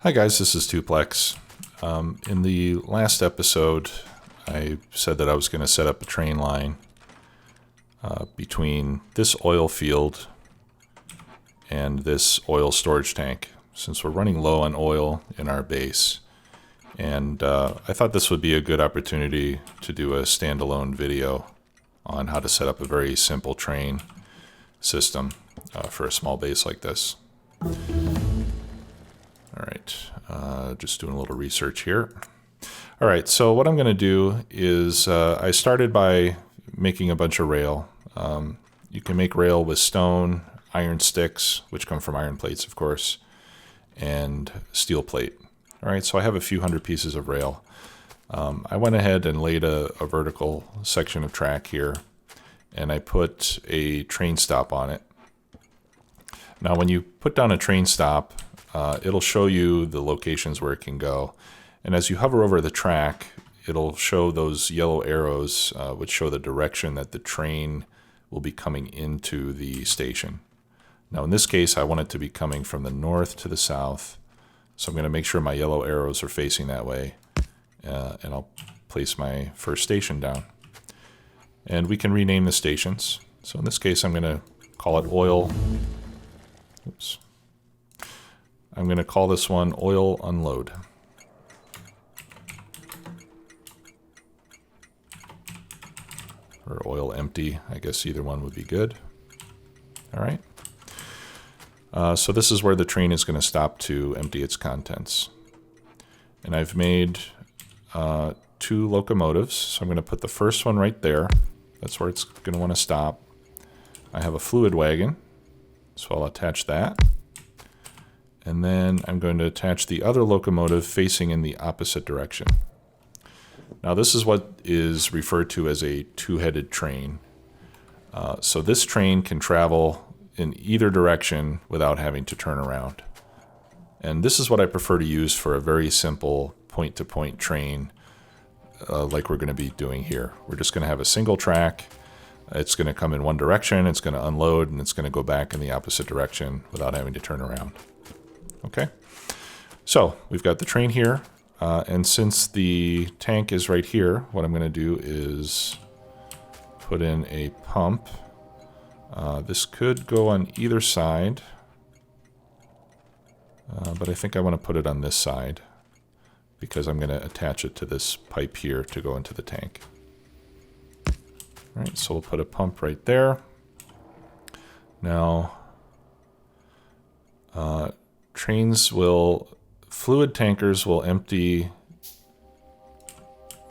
Hi guys, this is Tuplex. In the last episode, I said that I was going to set up a train line between this oil field and this oil storage tank, since we're running low on oil in our base. And I thought this would be a good opportunity to do a standalone video on how to set up a very simple train system for a small base like this. All right, just doing a little research here. All right, so what I'm going to do is I started by making a bunch of rail. You can make rail with stone, iron sticks, which come from iron plates, of course, and steel plate. All right, so I have a few hundred pieces of rail. I went ahead and laid a vertical section of track here, and I put a train stop on it. Now, when you put down a train stop, it'll show you the locations where it can go. And as you hover over the track, it'll show those yellow arrows, which show the direction that the train will be coming into the station. Now, in this case, I want it to be coming from the north to the south. So I'm going to make sure my yellow arrows are facing that way. And I'll place my first station down. And we can rename the stations. So in this case, I'm going to call it oil. Oops. I'm going to call this one oil unload. Or oil empty. I guess either one would be good. All right. So this is where the train is going to stop to empty its contents. And I've made two locomotives. So I'm going to put the first one right there. That's where it's going to want to stop. I have a fluid wagon, so I'll attach that. And then I'm going to attach the other locomotive facing in the opposite direction. Now this is what is referred to as a two-headed train. So this train can travel in either direction without having to turn around. And this is what I prefer to use for a very simple point-to-point train like we're going to be doing here. We're just going to have a single track. It's going to come in one direction, it's going to unload, and it's going to go back in the opposite direction without having to turn around. Okay, so we've got the train here, and since the tank is right here, what I'm going to do is put in a pump. This could go on either side, but I think I want to put it on this side because I'm going to attach it to this pipe here to go into the tank. All right, so we'll put a pump right there. Now, fluid tankers will empty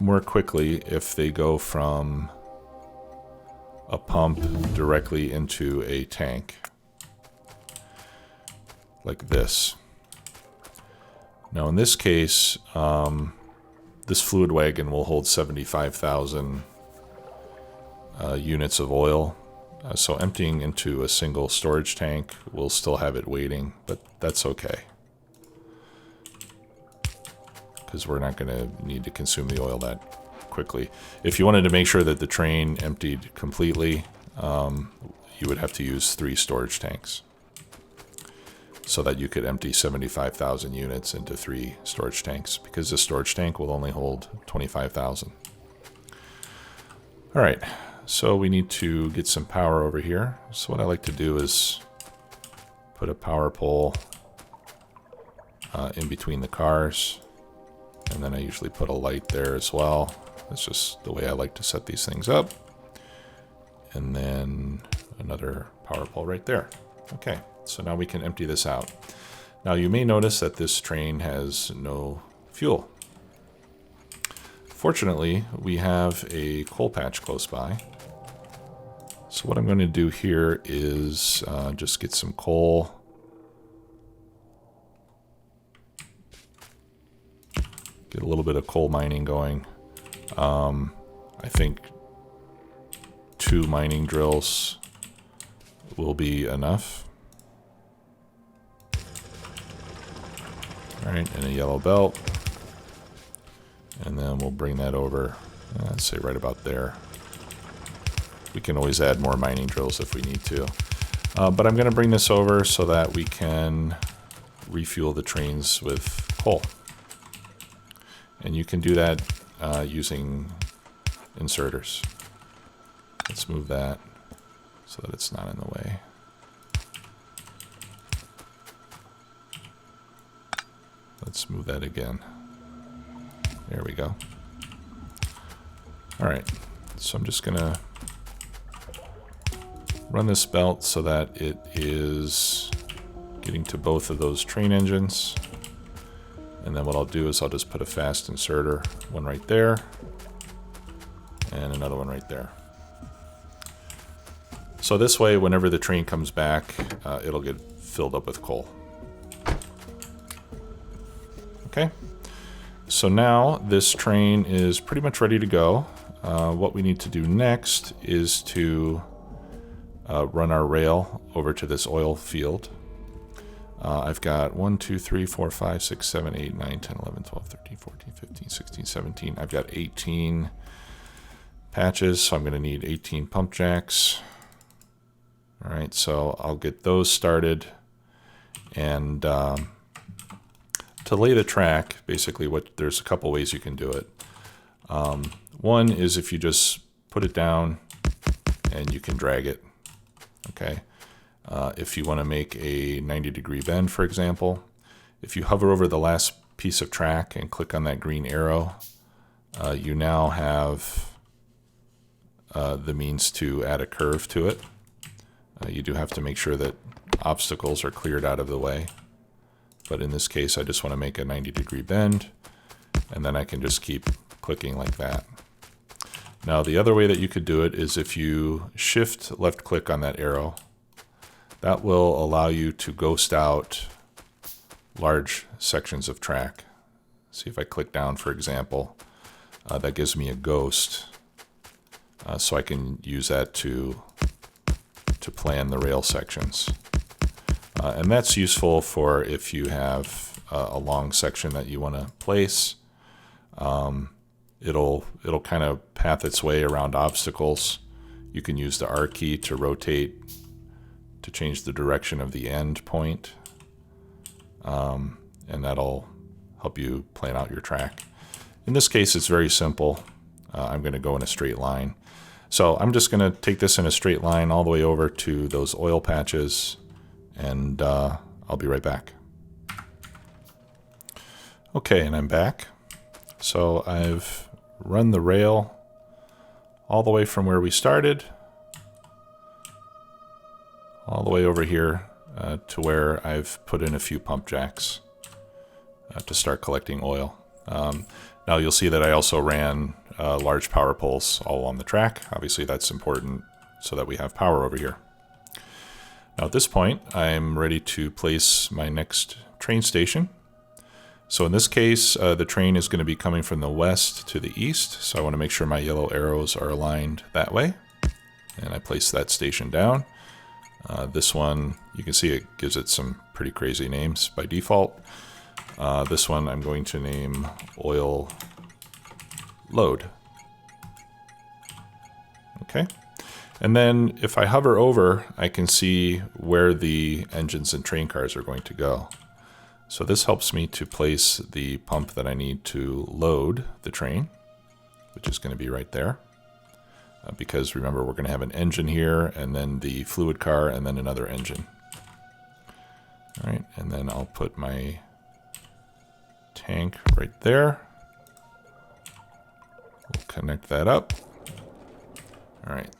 more quickly if they go from a pump directly into a tank, like this. Now in this case, this fluid wagon will hold 75,000 units of oil. So emptying into a single storage tank will still have it waiting, but that's okay. Because we're not going to need to consume the oil that quickly. If you wanted to make sure that the train emptied completely, you would have to use 3 storage tanks. So that you could empty 75,000 units into 3 storage tanks, because this storage tank will only hold 25,000. All right. So we need to get some power over here. So what I like to do is put a power pole in between the cars. And then I usually put a light there as well. That's just the way I like to set these things up. And then another power pole right there. Okay, so now we can empty this out. Now you may notice that this train has no fuel. Fortunately, we have a coal patch close by. So what I'm going to do here is just get some coal. Get a little bit of coal mining going. I think 2 mining drills will be enough. All right, and a yellow belt. And then we'll bring that over, let's say right about there. We can always add more mining drills if we need to. But I'm going to bring this over so that we can refuel the trains with coal. And you can do that using inserters. Let's move that so that it's not in the way. Let's move that again. There we go. All right, so I'm just gonna run this belt so that it is getting to both of those train engines. And then what I'll do is I'll just put a fast inserter, one right there, and another one right there. So this way, whenever the train comes back, it'll get filled up with coal. Okay, so now this train is pretty much ready to go. What we need to do next is to run our rail over to this oil field. I've got 1, 2, 3, 4, 5, 6, 7, 8, 9, 10, 11, 12, 13, 14, 15, 16, 17. I've got 18 patches, so I'm going to need 18 pump jacks. All right, so I'll get those started. And to lay the track, basically there's a couple ways you can do it. One is if you just put it down and you can drag it, okay? If you want to make a 90-degree bend, for example, if you hover over the last piece of track and click on that green arrow, you now have the means to add a curve to it. You do have to make sure that obstacles are cleared out of the way. But in this case, I just want to make a 90-degree bend, and then I can just keep clicking like that. Now, the other way that you could do it is if you shift left-click on that arrow, that will allow you to ghost out large sections of track. See if I click down, for example, that gives me a ghost, so I can use that to plan the rail sections. And that's useful for if you have a long section that you want to place. It'll kind of path its way around obstacles. You can use the R key to rotate to change the direction of the end point. And that'll help you plan out your track. In this case, it's very simple. I'm going to go in a straight line. So I'm just going to take this in a straight line all the way over to those oil patches, and I'll be right back. Okay, and I'm back. So I've run the rail all the way from where we started, all the way over here to where I've put in a few pump jacks to start collecting oil. Now you'll see that I also ran large power poles all on the track. Obviously that's important so that we have power over here. Now at this point, I'm ready to place my next train station. So in this case, the train is going to be coming from the west to the east. So I want to make sure my yellow arrows are aligned that way. And I place that station down. This one, you can see it gives it some pretty crazy names by default. This one I'm going to name oil load. Okay. And then if I hover over, I can see where the engines and train cars are going to go. So this helps me to place the pump that I need to load the train, which is going to be right there. Because remember, we're going to have an engine here, and then the fluid car, and then another engine. All right, and then I'll put my tank right there. We'll connect that up. All right.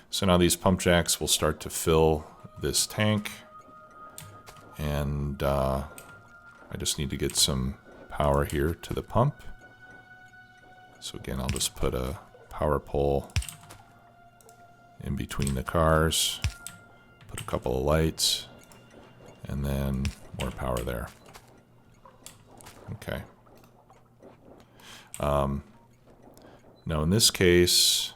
So now these pump jacks will start to fill this tank, and I just need to get some power here to the pump. So again, I'll just put a power pole in between the cars, put a couple of lights, and then more power there. Okay. Now in this case,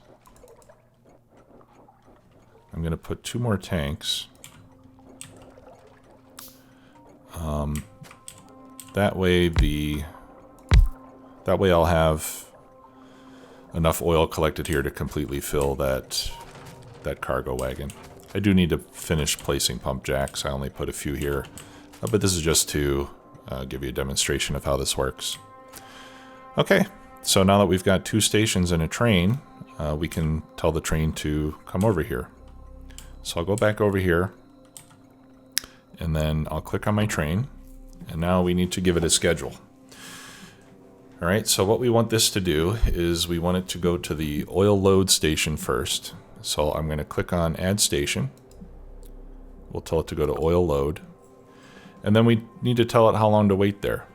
I'm going to put 2 more tanks. That way I'll have enough oil collected here to completely fill that cargo wagon. I do need to finish placing pump jacks. I only put a few here but this is just to give you a demonstration of how this works. Okay, so now that we've got 2 stations and a train, we can tell the train to come over here. So I'll go back over here, and then I'll click on my train, and now we need to give it a schedule. All right, so what we want this to do is we want it to go to the oil load station first. So I'm going to click on Add Station. We'll tell it to go to oil load. And then we need to tell it how long to wait there.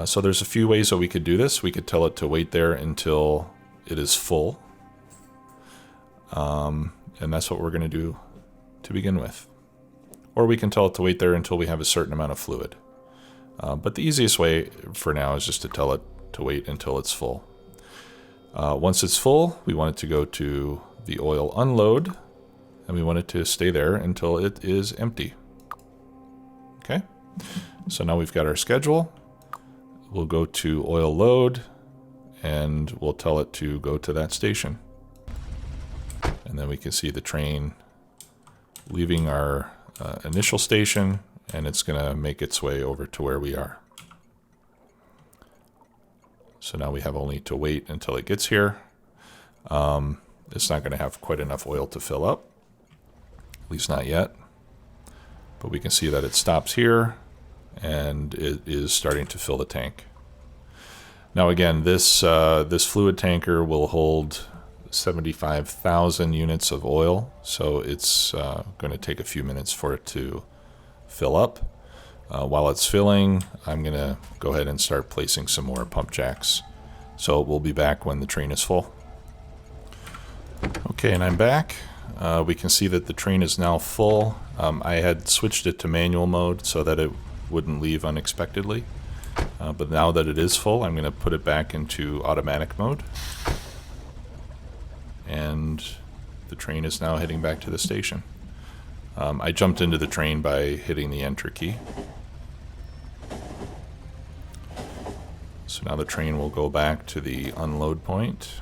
So there's a few ways that we could do this. We could tell it to wait there until it is full. And that's what we're going to do to begin with. Or we can tell it to wait there until we have a certain amount of fluid. But the easiest way for now is just to tell it to wait until it's full. Once it's full, we want it to go to the oil unload, and we want it to stay there until it is empty. Okay, so now we've got our schedule. We'll go to oil load, and we'll tell it to go to that station. And then we can see the train leaving our initial station, and it's going to make its way over to where we are. So now we have only to wait until it gets here. It's not going to have quite enough oil to fill up, at least not yet. But we can see that it stops here, and it is starting to fill the tank. Now again, this fluid tanker will hold 75,000 units of oil, so it's going to take a few minutes for it to fill up. While it's filling, I'm going to go ahead and start placing some more pump jacks. So we'll be back when the train is full. Okay, and I'm back. We can see that the train is now full. I had switched it to manual mode so that it wouldn't leave unexpectedly. But now that it is full, I'm going to put it back into automatic mode. And the train is now heading back to the station. I jumped into the train by hitting the enter key. So now the train will go back to the unload point.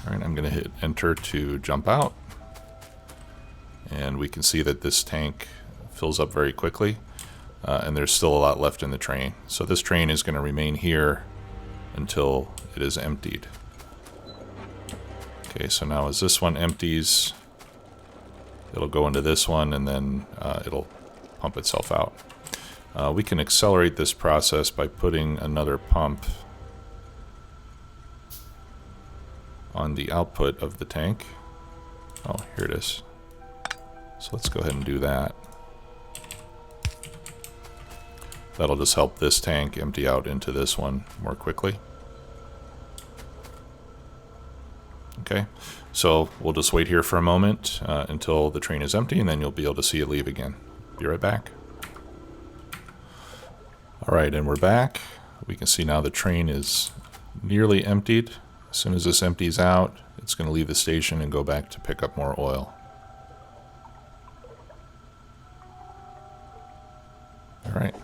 All right, I'm going to hit enter to jump out. And we can see that this tank fills up very quickly. And there's still a lot left in the train. So this train is going to remain here until it is emptied. Okay, so now as this one empties, it'll go into this one, and then it'll pump itself out. We can accelerate this process by putting another pump on the output of the tank. Oh, here it is. So let's go ahead and do that. That'll just help this tank empty out into this one more quickly. Okay, so we'll just wait here for a moment until the train is empty, and then you'll be able to see it leave again. Be right back. All right, and we're back. We can see now the train is nearly emptied. As soon as this empties out, it's going to leave the station and go back to pick up more oil. All right,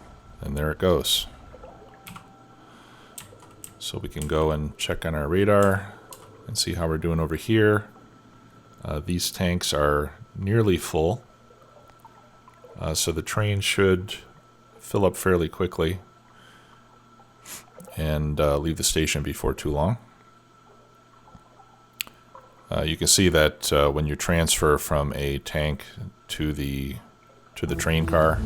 and there it goes. So we can go and check on our radar and see how we're doing over here. These tanks are nearly full. So the train should fill up fairly quickly and leave the station before too long. You can see that when you transfer from a tank to the train car,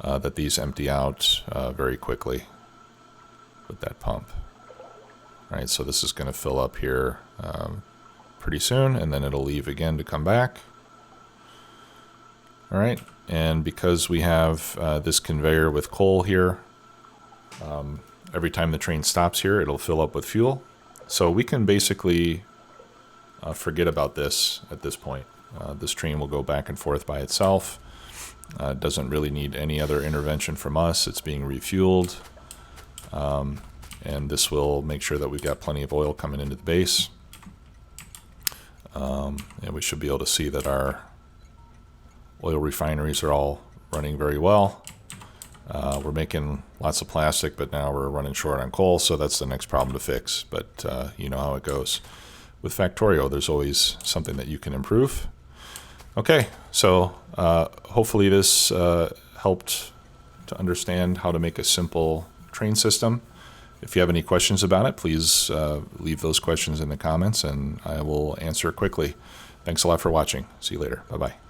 that these empty out very quickly with that pump. All right, so this is going to fill up here pretty soon, and then it'll leave again to come back. All right, and because we have this conveyor with coal here, every time the train stops here, it'll fill up with fuel. So we can basically forget about this at this point. This train will go back and forth by itself. It doesn't really need any other intervention from us. It's being refueled. And this will make sure that we've got plenty of oil coming into the base. And we should be able to see that our oil refineries are all running very well. We're making lots of plastic, but now we're running short on coal, so that's the next problem to fix. But you know how it goes. with Factorio, there's always something that you can improve. Okay, so hopefully this helped to understand how to make a simple train system. If you have any questions about it, please leave those questions in the comments and I will answer quickly. Thanks a lot for watching. See you later. Bye-bye.